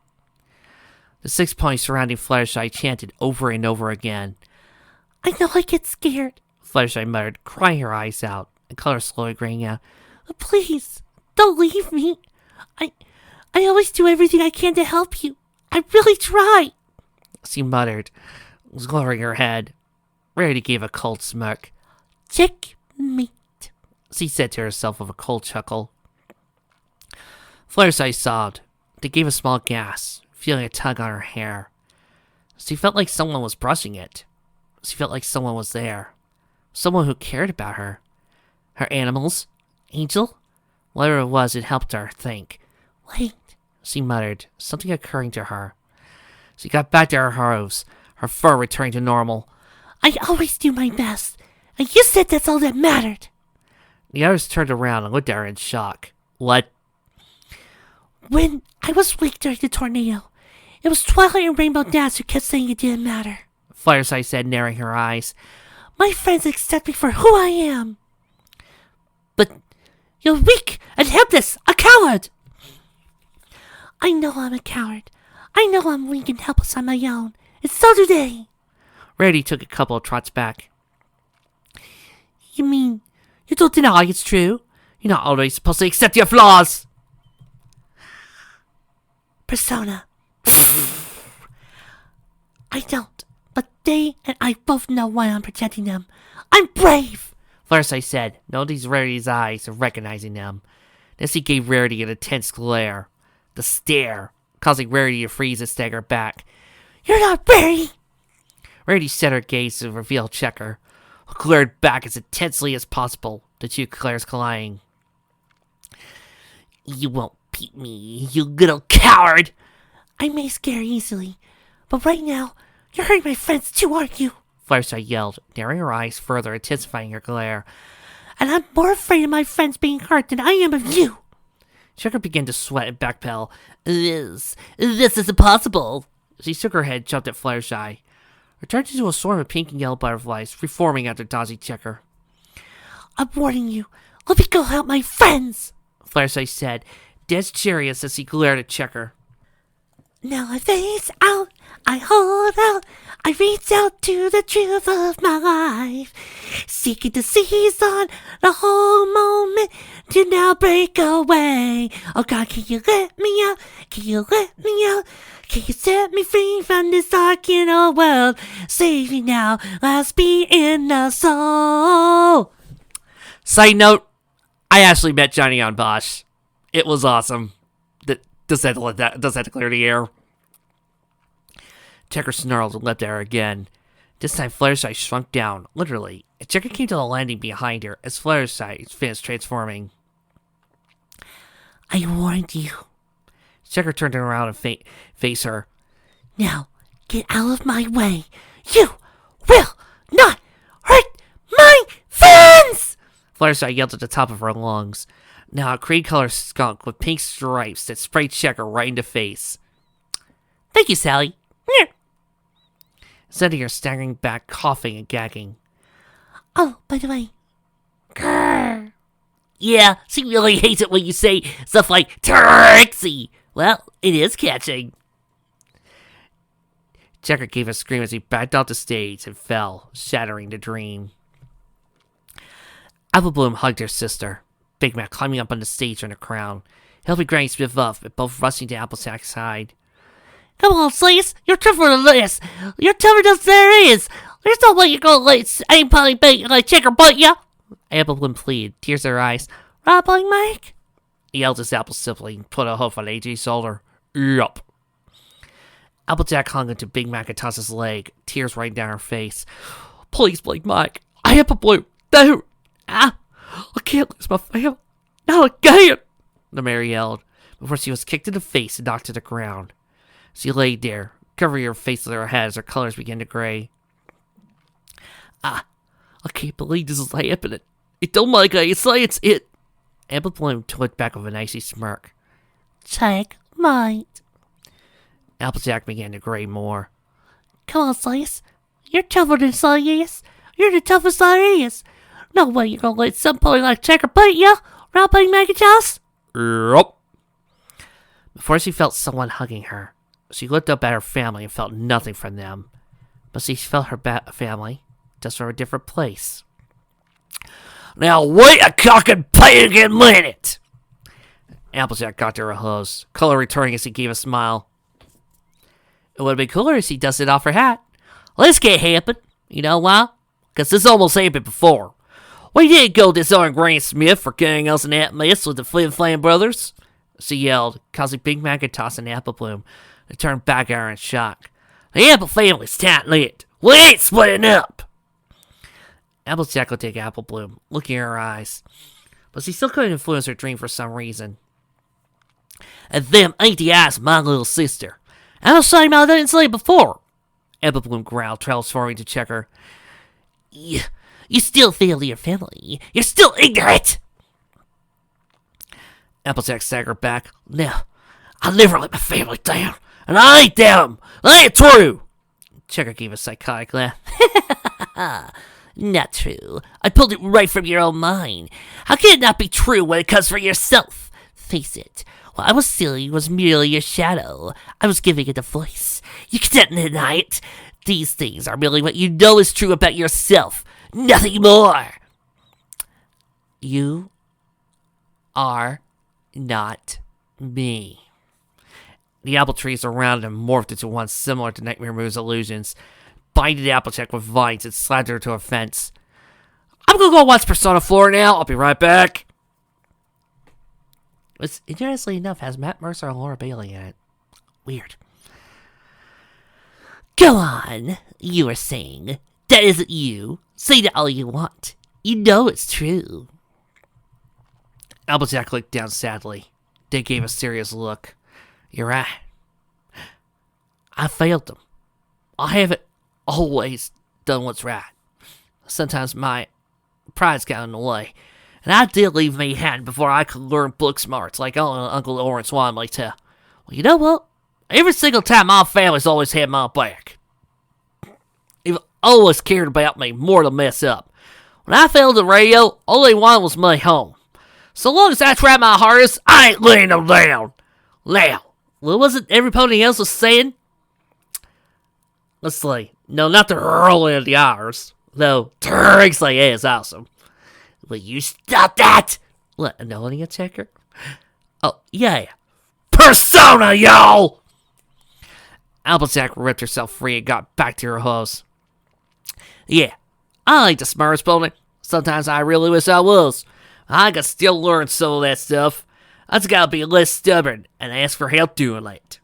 S1: The 6 points surrounding Fluttershy chanted over and over again. I know I get scared, Fluttershy muttered, crying her eyes out, and color slowly graying out. Please, don't leave me. I always do everything I can to help you. I really try, she muttered, lowering her head. Rarity gave a cold smirk. Checkmate, she said to herself with a cold chuckle. Fluttershy sobbed. They gave a small gasp, feeling a tug on her hair. She felt like someone was brushing it. She felt like someone was there. Someone who cared about her. Her animals? Angel? Whatever it was, it helped her think. Wait, she muttered, something occurring to her. She got back to her hooves, her fur returning to normal. I always do my best, and you said that's all that mattered. The others turned around and looked at her in shock. What? When I was weak during the tornado, it was Twilight and Rainbow Dash who kept saying it didn't matter, Fluttershy said, narrowing her eyes. My friends accept me for who I am. But you're weak and helpless, a coward! I know I'm a coward. I know I'm weak and helpless on my own, and so do they. Rarity took a couple of trots back.
S3: You mean you don't deny it's true?
S1: You're not always supposed to accept your flaws.
S3: Persona. I don't, but they and I both know why I'm protecting them. I'm brave!
S1: Fluttershy said, noticing Rarity's eyes and recognizing them. This he gave Rarity an intense glare. The stare, causing Rarity to freeze and stagger back.
S3: You're not Rarity!
S1: Rarity set her gaze to reveal Checker, who glared back as intensely as possible, the two glares colliding.
S3: You won't beat me, you little coward! I may scare easily, but right now, you're hurting my friends too, aren't you?
S1: Fluttershy yelled, narrowing her eyes further, intensifying her glare.
S3: And I'm more afraid of my friends being hurt than I am of you!
S1: Checker began to sweat and backpedal.
S3: This is impossible!
S1: She shook her head, jumped at Fluttershy. Her turned into a swarm of pink and yellow butterflies, reforming after dodging Checker.
S3: I'm warning you, let me go help my friends!
S1: Fluttershy said, dead serious as he glared at Checker.
S3: Now I face out, I hold out, I reach out to the truth of my life, seeking to seize on the whole moment to now break away. Oh God, can you let me out? Can you let me out? Can you set me free from this dark inner world? Save me now, last beat in the soul.
S1: Side note, I actually met Johnny on Bosch. It was awesome. Does that to clear the air? Checker snarled and leapt at her again. This time Fluttershy shrunk down, literally, and Checker came to the landing behind her as Fluttershy finished transforming.
S3: I warned you.
S1: Checker turned around and faced her.
S3: Now, get out of my way. You will not hurt my friends!
S1: Fluttershy yelled at the top of her lungs. Now a cream-colored skunk with pink stripes that sprayed Checker right in the face.
S3: Thank you, Sally.
S1: Sending her staggering back, coughing and gagging.
S3: Oh, by the way.
S1: Grrr. Yeah, she really hates it when you say stuff like Trixie. Well, it is catching. Checker gave a scream as he backed off the stage and fell, shattering the dream. Apple Bloom hugged her sister, Big Mac climbing up on the stage on the crown, helping Granny Smith up, and both rushing to Applejack's side.
S3: Come on, Slice, you're tougher than this. You're tougher than there is. There's no way you're gonna let anybody like Checker bite ya.
S1: Apple Bloom pleaded, tears in her eyes.
S3: Robbing Mike?
S1: He yelled his Apple sibling, put a hoof on AJ's shoulder. Yup. Applejack hung onto Big Mac and tossed his leg, tears right down her face. Please, Big Mac. Apple Bloom, don't. I can't lose my family. No, I can't. The mayor yelled, before she was kicked in the face and knocked to the ground. She lay there, covering her face with her head as her colors began to gray. I can't believe this is happening. It don't like it's it. Apple Bloom twitched back with an icy smirk.
S3: Checkmate.
S1: Applejack began to gray more.
S3: Come on, Slice. You're tougher than Slice. You're the toughest Slice. No way you're gonna let somebody like Checker bite ya, Robbing Macintosh.
S1: Yup. Before she felt someone hugging her, she looked up at her family and felt nothing from them. But she felt her family, just from a different place. Now wait a cockin' pagan minute! Applejack got to her hooves, color returning as he gave a smile. It would have been cooler if she dusted off her hat. Let's get happen. You know why? Because this almost happened before. We did go disown Granny Smith for carrying us in that mess with the Flim Flam brothers, she yelled, causing Big Macintosh and Apple Bloom to turn back at her in shock. The Apple family's tight-knit. We ain't splitting up. Applejack looked at Apple Bloom, looking in her eyes, but she still couldn't influence her dream for some reason. And them ain't the eyes of my little sister. I'm ashamed I didn't say it before. Apple Bloom growled, transforming to Checker. You still fail your family. You're still ignorant. Applejack staggered back. No, I never let my family down. And I ain't down. That ain't true. Checker gave a psychotic laugh. Not true. I pulled it right from your own mind. How can it not be true when it comes from yourself? Face it. What I was stealing was merely your shadow. I was giving it a voice. You can't deny it. These things are merely what you know is true about yourself. Nothing more. You are not me. The apple trees around him morphed into one similar to Nightmare Moon's illusions, binding Applejack with vines and slammed her to a fence. I'm gonna go watch Persona 4 now. I'll be right back. It's interestingly enough has Matt Mercer and Laura Bailey in it. Weird.
S3: Go on, you were saying. That isn't you. Say that all you want. You know it's true.
S1: Applejack looked down sadly. They gave a serious look. You're right. I failed them. I haven't always done what's right. Sometimes my pride's got in the way. And I did leave Manhattan before I could learn book smarts like Uncle Lawrence wanted me to. Well, you know what? Every single time my family's always had my back. They've always cared about me more to mess up. When I failed the radio, all they wanted was my home. So long as I try my hardest, I ain't laying them down. Now, what was it everybody else was saying? Let's see. No, not the early of the hours. Though, Trixie is awesome. Will you stop that? What, a ability checker? Oh, yeah. Persona, y'all! Applejack ripped herself free and got back to her hose. Yeah, I like the smartest pony. Sometimes I really wish I was. I could still learn some of that stuff. I just gotta be less stubborn and ask for help doing it.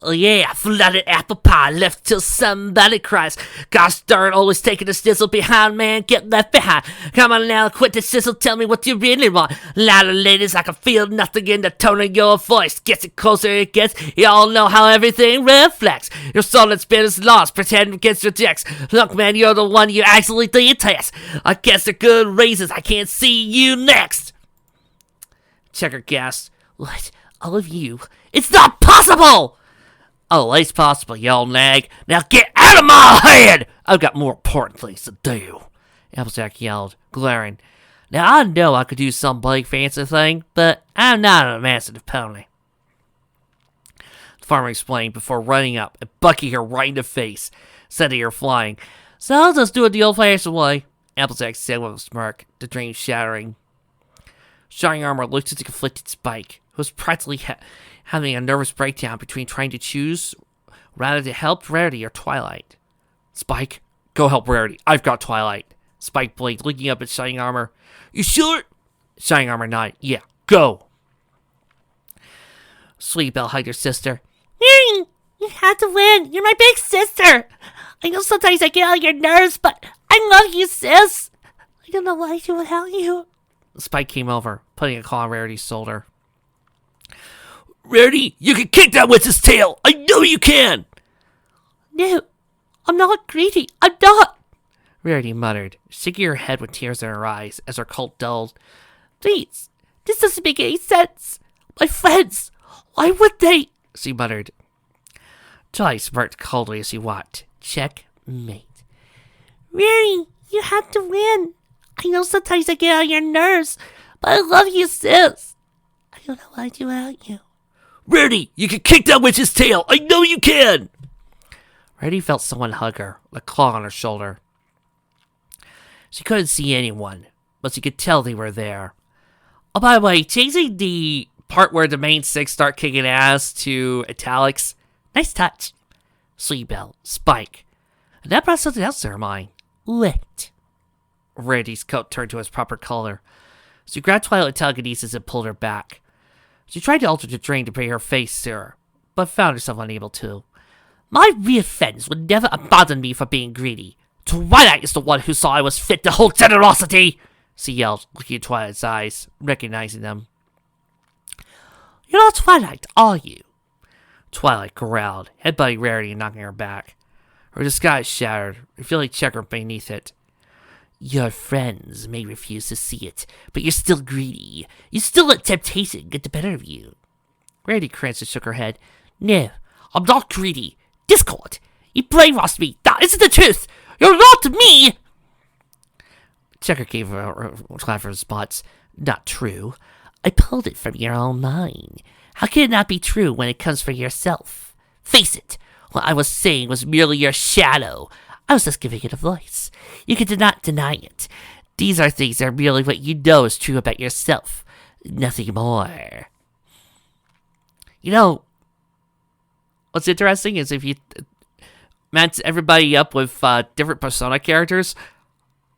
S1: Oh yeah, flooded apple pie left till somebody cries. Gosh darn, always taking a sizzle behind, man, get left behind. Come on now, quit the sizzle, tell me what you really want. Louder ladies, I can feel nothing in the tone of your voice. Gets it closer it gets, you all know how everything reflects. Your soul that's been is lost, pretend it gets rejects. Look man, you're the one you actually detest. I guess they're good reasons I can't see you next. Checker gasped. What? All of you? It's not possible! Oh, it's possible, y'all nag. Now get out of my head! I've got more important things to do. Applejack yelled, glaring. Now, I know I could do some big fancy thing, but I'm not a massive pony. The farmer explained before running up and bucking her right in the face, sending her flying. So I'll just do it the old-fashioned way, Applejack said with a smirk, the dream shattering. Shining Armor looked at the conflicted Spike, who was practically having a nervous breakdown between trying to choose rather to help Rarity or Twilight. Spike, go help Rarity. I've got Twilight. Spike blinked, looking up at Shining Armor. You sure? Shining Armor nodded. Yeah, go. Sweet Belle hugged her sister.
S3: Mary, you had to win. You're my big sister. I know sometimes I get on your nerves, but I love you, sis. I don't know what I do without you.
S1: Spike came over, putting a claw on Rarity's shoulder.
S2: Rarity, you can kick that witch's tail! I know you can!
S3: No, I'm not greedy. I'm not.
S1: Rarity muttered, shaking her head with tears in her eyes as her cult dulled.
S3: Please, this doesn't make any sense. My friends, why would they?
S1: She muttered. Twilight smirked coldly as she watched. Checkmate.
S3: Rarity, you have to win. I know sometimes I get on your nerves, but I love you, sis. I don't know what I'd do without you.
S2: Rarity, you can kick that witch's tail! I know you can!
S1: Rarity felt someone hug her, a claw on her shoulder. She couldn't see anyone, but she could tell they were there. Oh, by the way, changing the part where the main six start kicking ass to italics. Nice touch. Sweet Belle, Spike. And that brought something else to her mind. Lit. Rarity's coat turned to its proper color. She grabbed Twilight with telekinesis and pulled her back. She tried to alter the drain to bring her face to her, but found herself unable to. My real friends would never abandon me for being greedy. Twilight is the one who saw I was fit to hold generosity, she yelled, looking at Twilight's eyes, recognizing them. You're not Twilight, are you? Twilight growled, headbutting Rarity and knocking her back. Her disguise shattered, revealing Checker beneath it. Your friends may refuse to see it, but you're still greedy. You still let temptation get the better of you. Rarity cringed and shook her head. No, I'm not greedy. Discord! You brainwashed me! That isn't the truth! You're not me! Checker gave her a clever response. Not true. I pulled it from your own mind. How can it not be true when it comes from yourself? Face it, what I was saying was merely your shadow. I was just giving it a voice. You could not deny it. These are things that are merely what you know is true about yourself. Nothing more. You know, what's interesting is if you match everybody up with different Persona characters,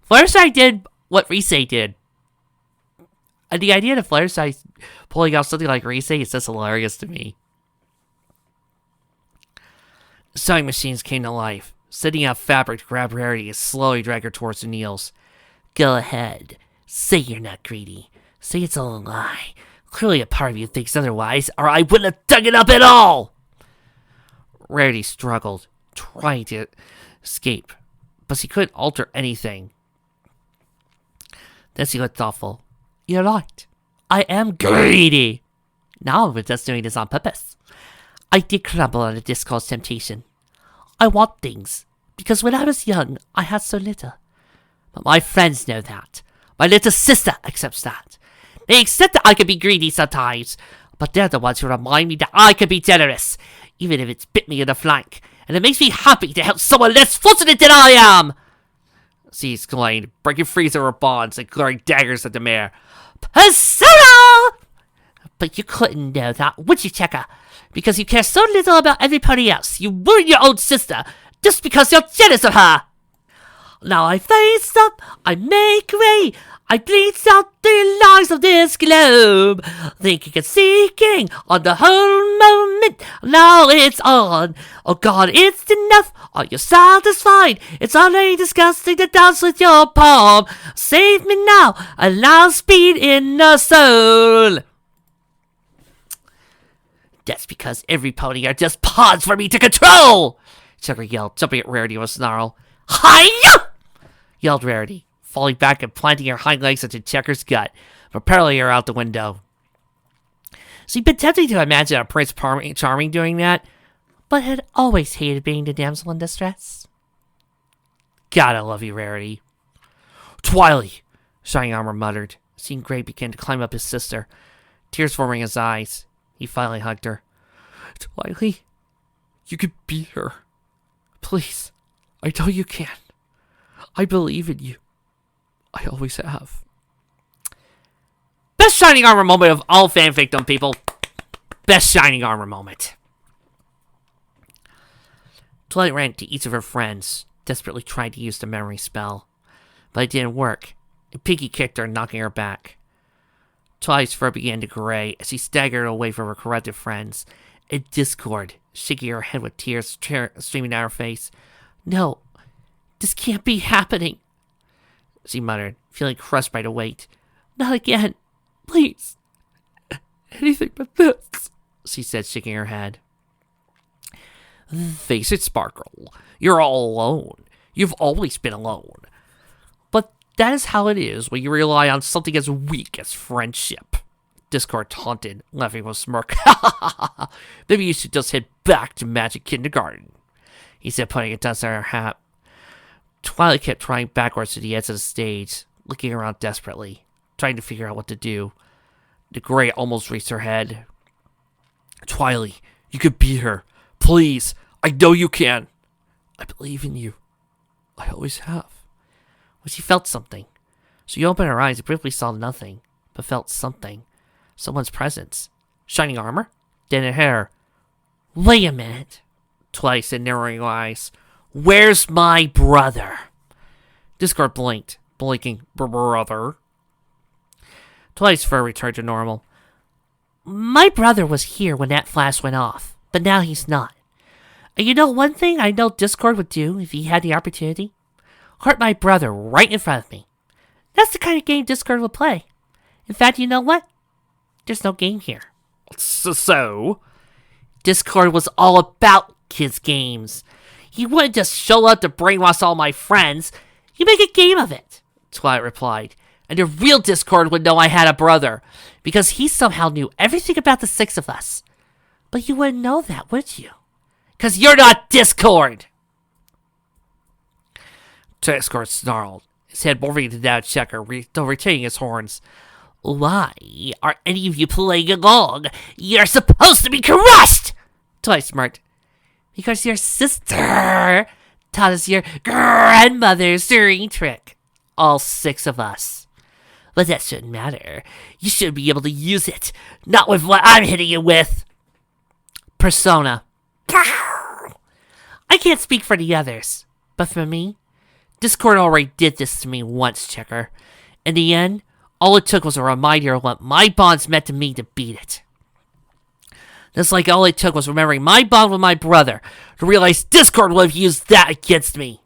S1: Fluttershy did what Rise did. And the idea of Fluttershy pulling out something like Rise is just hilarious to me. The sewing machines came to life, sending out fabric to grab Rarity and slowly drag her towards the needles. Go ahead. Say you're not greedy. Say it's all a lie. Clearly a part of you thinks otherwise, or I wouldn't have dug it up at all! Rarity struggled, trying to escape, but she couldn't alter anything. Then she looked thoughtful. You're right. I am greedy. Now we're just doing this on purpose. I did crumble under Discord's temptation. I want things, because when I was young, I had so little. But my friends know that. My little sister accepts that. They accept that I can be greedy sometimes, but they're the ones who remind me that I can be generous, even if it's bit me in the flank, and it makes me happy to help someone less fortunate than I am! She exclaimed, breaking free of her bonds and glaring daggers at the mare. Persona! But you couldn't know that, would you, Checker? Because you care so little about everybody else, you ruin your own sister, just because you're jealous of her! Now I face up, I make way, I bleed out the lies of this globe, thinking and seeking on the whole moment, now it's on. Oh God, it's enough, are you satisfied? It's already disgusting to dance with your palm. Save me now, allow speed in the soul. That's because every pony are just pawns for me to control! Checker yelled, jumping at Rarity with a snarl. Hi-ya! Yelled Rarity, falling back and planting her hind legs into Checker's gut, propelling her out the window. She'd been tempted to imagine a Prince Charming doing that, but had always hated being the damsel in distress. God, I love you, Rarity. Twily! Shining Armor muttered, seeing Gray begin to climb up his sister, tears forming his eyes. He finally hugged her. Twily, you could beat her. Please, I know you can. I believe in you. I always have. Best Shining Armor moment of all fanficdom, people. Best Shining Armor moment. Twilight ran to each of her friends, desperately trying to use the memory spell. But it didn't work, and Pinky kicked her, knocking her back. Twilight's fur began to gray as she staggered away from her corrupted friends, in discord, shaking her head with tears streaming down her face. No, this can't be happening, she muttered, feeling crushed by the weight. Not again, please. Anything but this, she said, shaking her head. Face it, Sparkle. You're all alone. You've always been alone. But that is how it is when you rely on something as weak as friendship. Discord taunted, laughing with a smirk. Maybe you should just head back to Magic Kindergarten, he said, putting a dust on her hat. Twilight kept trying backwards to the edge of the stage, looking around desperately, trying to figure out what to do. The gray almost reached her head. Twilight, you could beat her. Please, I know you can. I believe in you. I always have. Well, she felt something. She opened her eyes and briefly saw nothing, but felt something. Someone's presence. Shining armor? Thinner hair. Wait a minute, Twilight said, narrowing her eyes. Where's my brother? Discord blinked, blinking, brother. Twilight's fur returned to normal. My brother was here when that flash went off, but now he's not. And you know one thing I know Discord would do if he had the opportunity? Hurt my brother right in front of me. That's the kind of game Discord would play. In fact, you know what? There's no game here. So? Discord was all about kids' games. He wouldn't just show up to brainwash all my friends. You make a game of it, Twilight replied. And the real Discord would know I had a brother, because he somehow knew everything about the six of us. But you wouldn't know that, would you? Because you're not Discord! Discord snarled, his head morphing into that checker, still retaining his horns. Why are any of you playing along? You're supposed to be crushed! Twilight smirked. Because your sister taught us your grandmother's stirring trick. all 6 of us. But that shouldn't matter. You should be able to use it, not with what I'm hitting you with. Persona. I can't speak for the others, but for me, Discord already did this to me once, Checker. In the end, all it took was a reminder of what my bonds meant to me to beat it. Just like all it took was remembering my bond with my brother to realize Discord would have used that against me.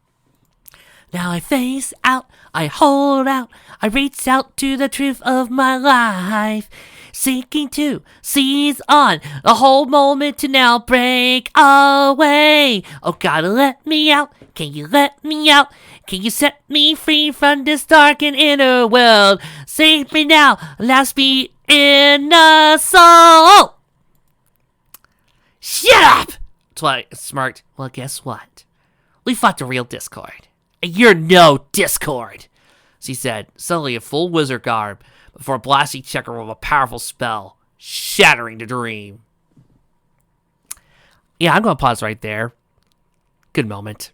S1: Now I face out, I hold out, I reach out to the truth of my life. Seeking to seize on the whole moment to now break away. Oh, gotta let me out. Can you let me out? Can you set me free from this dark and inner world? Save me now, last me in the soul. Shut up! Twilight smirked. Well, guess what? We fought the real Discord. And you're no Discord, she said, suddenly in full wizard garb, before blasting Checker with a powerful spell, shattering the dream. Yeah, I'm going to pause right there. Good moment.